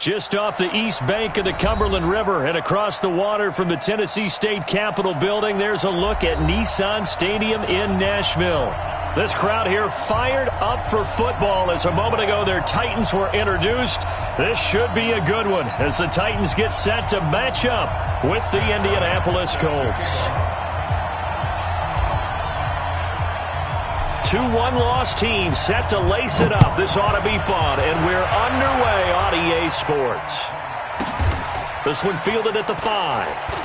Just off the east bank of the Cumberland River and across the water from the Tennessee State Capitol building, there's a look at Nissan Stadium in Nashville. This crowd here fired up for football as a moment ago their Titans were introduced. This should be a good one as the Titans get set to match up with the Indianapolis Colts. 2 1-loss teams set to lace it up. This ought to be fun, and we're underway on EA Sports. This one fielded at the 5.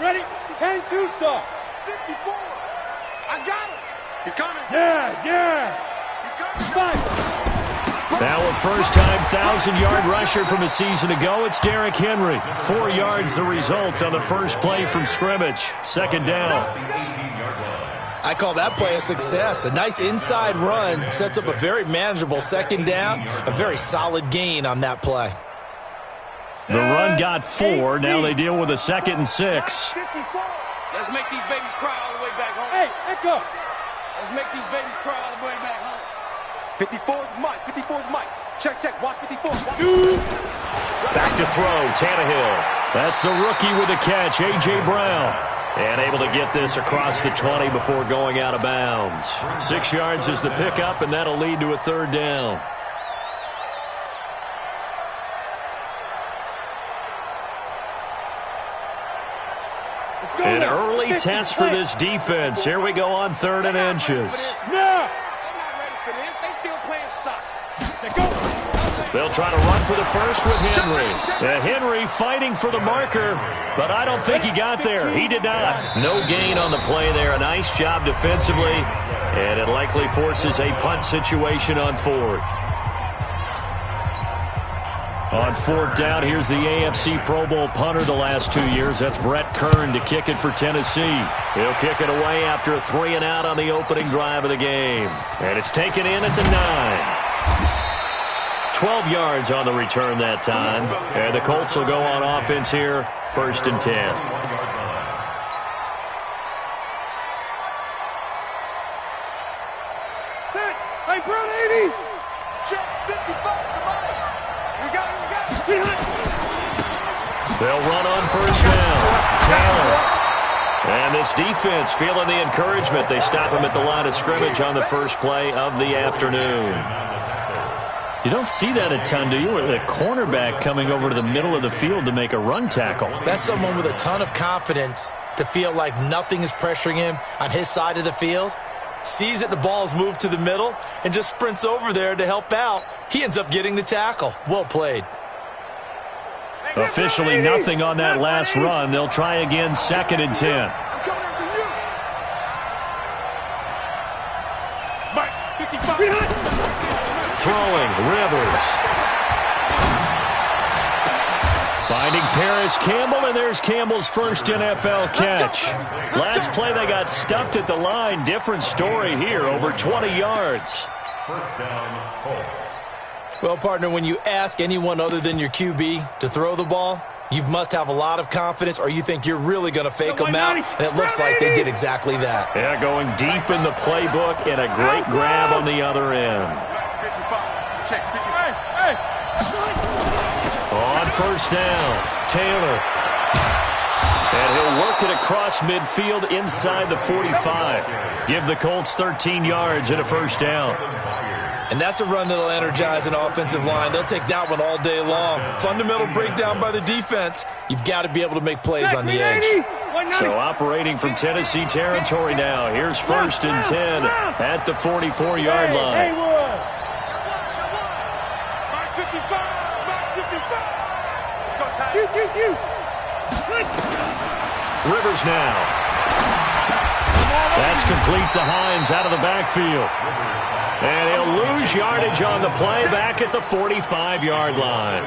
Ready? 10-2, sir. 54. I got him. He's coming. Yeah. He's coming. Now a first-time 1,000-yard rusher from a season ago, it's Derrick Henry. 4 yards the result on the first play from scrimmage. Second down. I call that play a success. A nice inside run sets up a very manageable second down. A very solid gain on that play. The run got 4. Now they deal with a 2nd and 6. Let's make these babies cry all the way back home. Hey, echo. Let's make these babies cry all the way back home. 54's Mike. 54's Mike. Check. Watch 54. Back to throw. Tannehill. That's the rookie with the catch, A.J. Brown. And able to get this across the 20 before going out of bounds. 6 yards is the pickup, and that'll lead to a 3rd down. An early test for this defense. Here we go on 3rd and inches. They're not ready for this. They still playing soccer. They'll try to run for the first with Henry. Henry fighting for the marker, but I don't think he got there. He did not. No gain on the play there. A nice job defensively, and it likely forces a punt situation on 4th. On 4th down, here's the AFC Pro Bowl punter the last 2 years. That's Brett Kern to kick it for Tennessee. He'll kick it away after a 3-and-out on the opening drive of the game. And it's taken in at the 9. 12 yards on the return that time. And the Colts will go on offense here, 1st and 10. Hey, Brown 80. Check 55. They'll run on 1st down. Taylor. And this defense feeling the encouragement. They stop him at the line of scrimmage on the first play of the afternoon. You don't see that a ton, do you? With a cornerback coming over to the middle of the field to make a run tackle. That's someone with a ton of confidence to feel like nothing is pressuring him on his side of the field. Sees that the ball's moved to the middle and just sprints over there to help out. He ends up getting the tackle. Well played. Officially nothing on that last run. They'll try again, 2nd and 10. Throwing, Rivers. Finding Paris Campbell, and there's Campbell's first NFL catch. Last play they got stuffed at the line. Different story here, over 20 yards. First down, Colts. Well, partner, when you ask anyone other than your QB to throw the ball, you must have a lot of confidence, or you think you're really going to fake them out, and it looks like they did exactly that. Yeah, going deep in the playbook and a great grab on the other end. On 1st down, Taylor. And he'll work it across midfield inside the 45. Give the Colts 13 yards and a 1st down. And that's a run that'll energize an offensive line. They'll take that one all day long. Fundamental breakdown by the defense. You've got to be able to make plays on the edge. So operating from Tennessee territory now. Here's 1st and 10 at the 44-yard line. Rivers now. That's complete to Hines out of the backfield. And he'll lose yardage on the play back at the 45-yard line.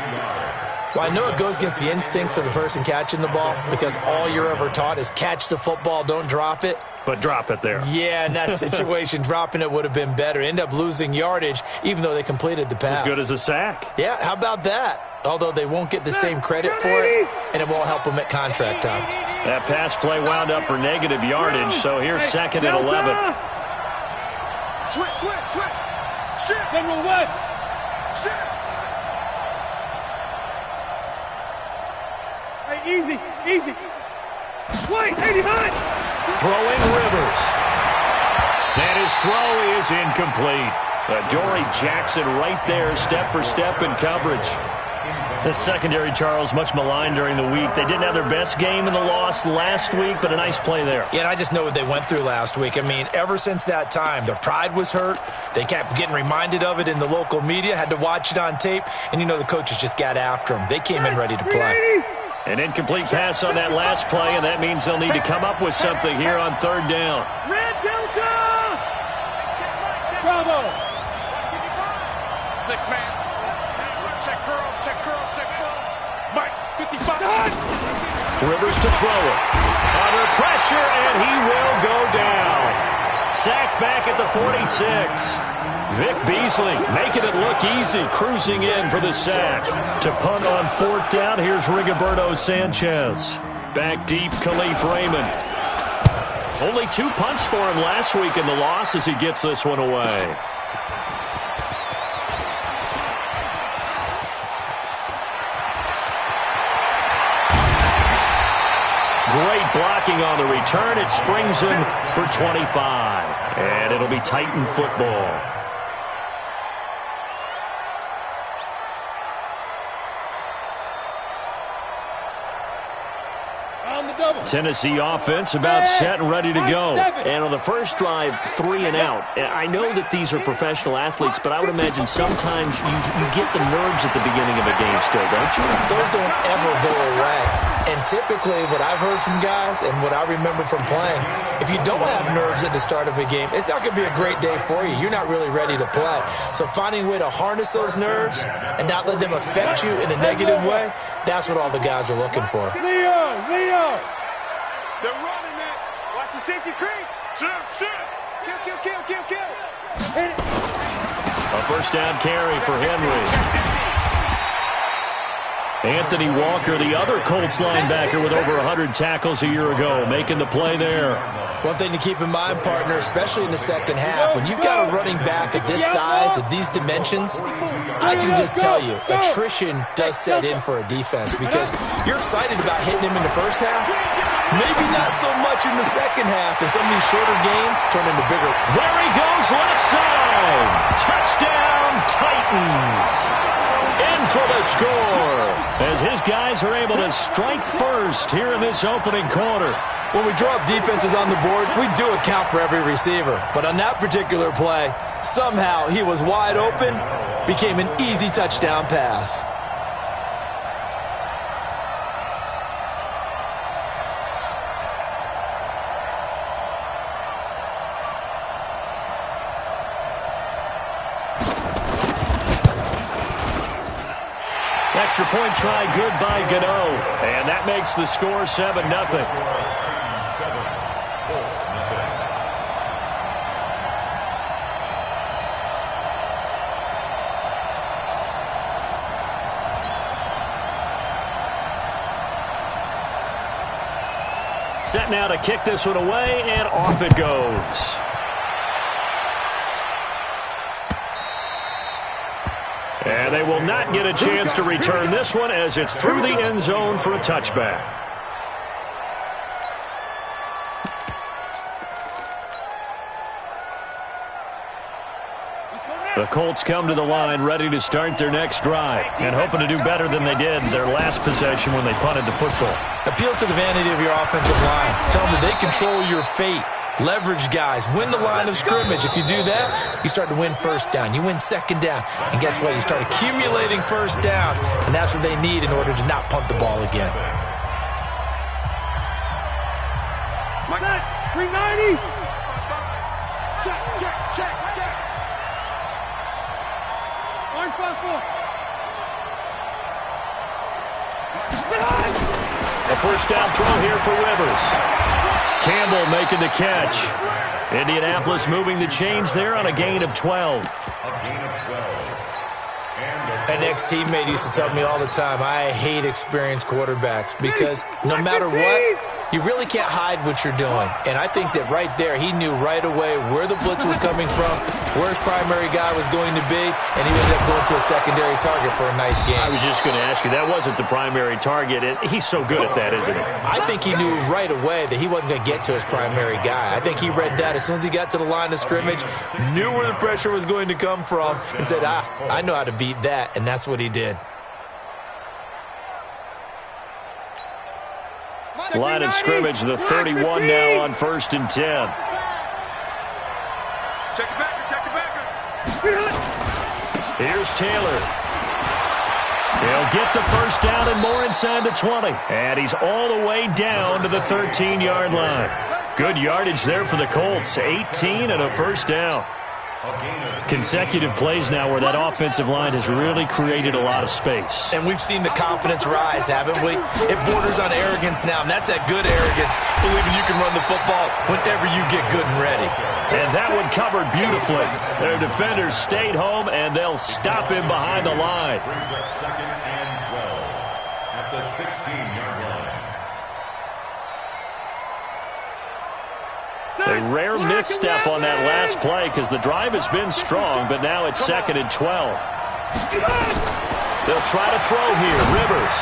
Well, I know it goes against the instincts of the person catching the ball because all you're ever taught is catch the football, don't drop it. But drop it there. Yeah, in that situation, dropping it would have been better. End up losing yardage, even though they completed the pass. As good as a sack. Yeah, how about that? Although they won't get the same credit for it, and it won't help them at contract time. That pass play wound up for negative yardage, so here's second and 11. Switch. Shit. General West. Shit. Hey, easy. Wait, 89. Throwing Rivers. And his throw is incomplete. Dory Jackson right there, step for step in coverage. The secondary, Charles, much maligned during the week. They didn't have their best game in the loss last week, but a nice play there. Yeah, and I just know what they went through last week. I mean, ever since that time, their pride was hurt. They kept getting reminded of it in the local media, had to watch it on tape, and you know the coaches just got after them. They came in ready to play. An incomplete pass on that last play, and that means they'll need to come up with something here on third down. Red Delta. Bravo. 6-man. Check curls. Mike, 55. Rivers to throw it. Under pressure, and he will go down. Sacked back at the 46. Vic Beasley making it look easy, cruising in for the sack. To punt on fourth down, here's Rigoberto Sanchez. Back deep, Khalif Raymond. Only 2 punts for him last week in the loss as he gets this one away. Great blocking on the return. It springs him for 25. And it'll be Titan football. Tennessee offense about set and ready to go. And on the first drive, 3 and out. I know that these are professional athletes, but I would imagine sometimes you get the nerves at the beginning of a game still, don't you? Those don't ever go away. And typically what I've heard from guys and what I remember from playing, if you don't have nerves at the start of a game, it's not going to be a great day for you. You're not really ready to play. So finding a way to harness those nerves and not let them affect you in a negative way, that's what all the guys are looking for. Leo. They're running it. Watch the safety creep. Shit. Kill. A first down carry for Henry. Anthony Walker, the other Colts linebacker with over 100 tackles a year ago, making the play there. One thing to keep in mind, partner, especially in the second half, when you've got a running back of this size, of these dimensions, I can just tell you, attrition does set in for a defense because you're excited about hitting him in the first half. Maybe not so much in the second half, and some of these shorter gains turn into bigger. There he goes, left side. Touchdown, Titans. In for the score, as his guys are able to strike first here in this opening quarter. When we draw up defenses on the board, we do account for every receiver. But on that particular play, somehow he was wide open, became an easy touchdown pass. Extra point try, good by Gano. And that makes the score 7-0. Set now to kick this one away, and off it goes. And they will not get a chance to return this one as it's through the end zone for a touchback. The Colts come to the line ready to start their next drive and hoping to do better than they did their last possession when they punted the football. Appeal to the vanity of your offensive line. Tell them that they control your fate. Leverage guys. Win the line of scrimmage. If you do that, you start to win first down. You win second down. And guess what? You start accumulating first downs. And that's what they need in order to not punt the ball again. Set. 390. Check. Orange plus 4. A first down throw here for Rivers. Campbell making the catch. Indianapolis moving the chains there on a gain of 12. An ex-teammate used to tell me all the time, I hate experienced quarterbacks because no matter what, you really can't hide what you're doing. And I think that right there, he knew right away where the blitz was coming from, where his primary guy was going to be, and he ended up going to a secondary target for a nice game. I was just going to ask you, that wasn't the primary target. He's so good at that, isn't he? I think he knew right away that he wasn't going to get to his primary guy. I think he read that as soon as he got to the line of scrimmage, knew where the pressure was going to come from, and said, I know how to beat that, and that's what he did. Line of scrimmage, the 31 now on 1st and 10. Check the backer. Here's Taylor. He'll get the first down and more inside the 20. And he's all the way down to the 13-yard line. Good yardage there for the Colts. 18 and a first down. Consecutive plays now where that offensive line has really created a lot of space. And we've seen the confidence rise, haven't we? It borders on arrogance now, and that's that good arrogance, believing you can run the football whenever you get good and ready. And that one covered beautifully. Their defenders stayed home, and they'll stop him behind the line. Brings up 2nd and 12 at the 16-yard line. A rare misstep on that last play because the drive has been strong, but now it's 2nd and 12. They'll try to throw here. Rivers.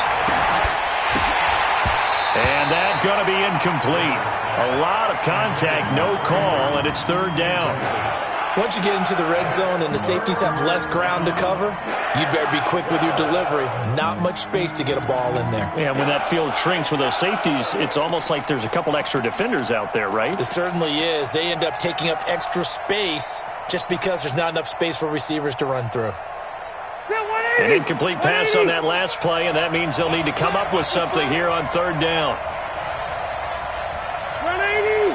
And that's going to be incomplete. A lot of contact, no call, and it's 3rd down. Once you get into the red zone and the safeties have less ground to cover, you'd better be quick with your delivery. Not much space to get a ball in there. Yeah, when that field shrinks with those safeties, it's almost like there's a couple extra defenders out there, right? It certainly is. They end up taking up extra space just because there's not enough space for receivers to run through. An incomplete pass on that last play, and that means they'll need to come up with something here on 3rd down. 180.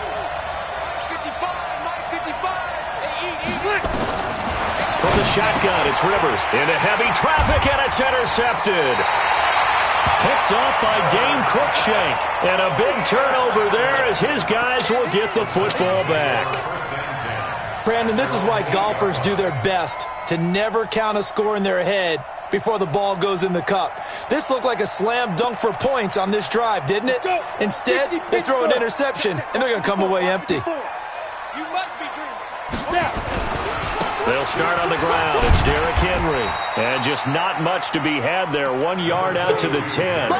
55, Mike, 55. From the shotgun, it's Rivers into heavy traffic, and it's intercepted. Picked off by Dane Cruikshank. And a big turnover there as his guys will get the football back. Brandon, this is why golfers do their best to never count a score in their head before the ball goes in the cup. This looked like a slam dunk for points on this drive, didn't it? Instead, they throw an interception, and they're going to come away empty. You must be dreaming. They'll start on the ground. It's Derrick Henry. And just not much to be had there. 1 yard out to the 10.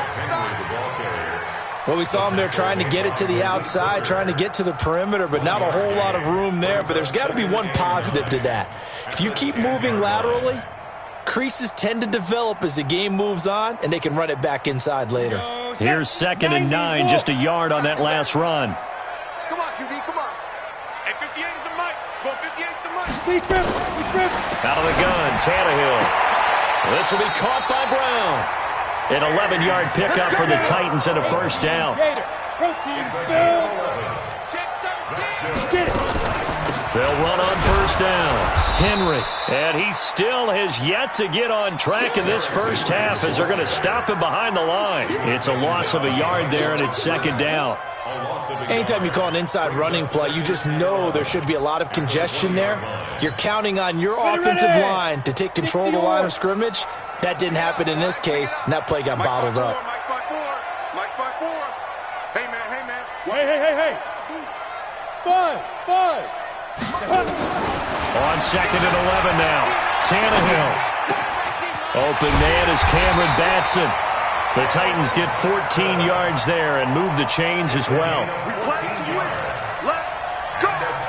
Well, we saw him there trying to get it to the outside, trying to get to the perimeter, but not a whole lot of room there. But there's got to be one positive to that. If you keep moving laterally, creases tend to develop as the game moves on, and they can run it back inside later. Here's 2nd and 9, just a yard on that last run. Come on, QB, come on. Hey, 58 is the mic. Go 58 is the mic. Out of the gun, Tannehill. This will be caught by Brown. An 11-yard pickup for the Titans and a first down. They'll run on first down. Henry. And he still has yet to get on track in this first half as they're going to stop him behind the line. It's a loss of a yard there, and it's 2nd down. Anytime you call an inside running play, you just know there should be a lot of congestion there. You're counting on your offensive line to take control of the line of scrimmage. That didn't happen in this case, and that play got bottled up. Mike's by 4. Mike's by 4. Hey, man. Hey. 5. On 2nd and 11 now. Tannehill. Open man is Cameron Batson. The Titans get 14 yards there and move the chains as well.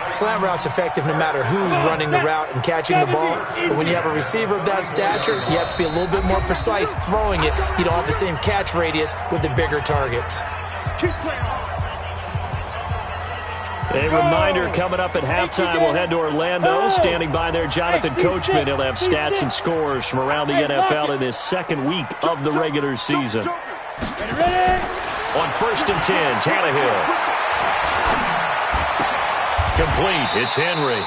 Slant route's effective no matter who's running the route and catching the ball. But when you have a receiver of that stature, you have to be a little bit more precise throwing it. You don't have the same catch radius with the bigger targets. A reminder coming up at halftime. We'll head to Orlando. Standing by there, Jonathan Coachman. He'll have stats and scores from around the NFL in his 2nd week of the regular season. On 1st and 10, Tannehill. Complete. It's Henry.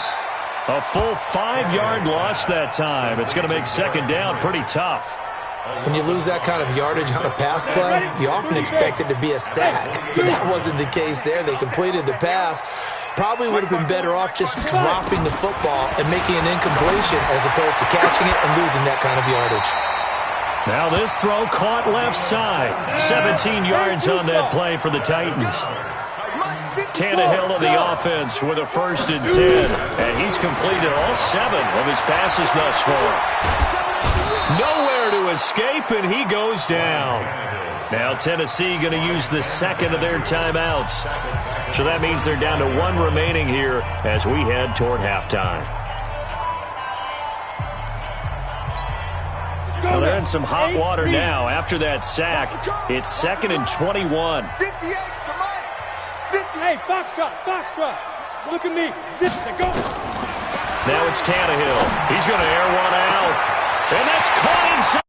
A full 5-yard loss that time. It's going to make 2nd down pretty tough. When you lose that kind of yardage on a pass play, you often expect it to be a sack. But that wasn't the case there. They completed the pass. Probably would have been better off just dropping the football and making an incompletion as opposed to catching it and losing that kind of yardage. Now this throw caught left side. 17 yards on that play for the Titans. Tannehill on the offense with a 1st and 10. And he's completed all 7 of his passes thus far. Nowhere to escape, and he goes down. Now Tennessee going to use the 2nd of their timeouts. So that means they're down to 1 remaining here as we head toward halftime. Well, they're in some hot water now after that sack. It's 2nd and 21. Hey, Foxtrot. Look at me. Zip it, go. Now it's Tannehill. He's going to air one out. And that's caught inside.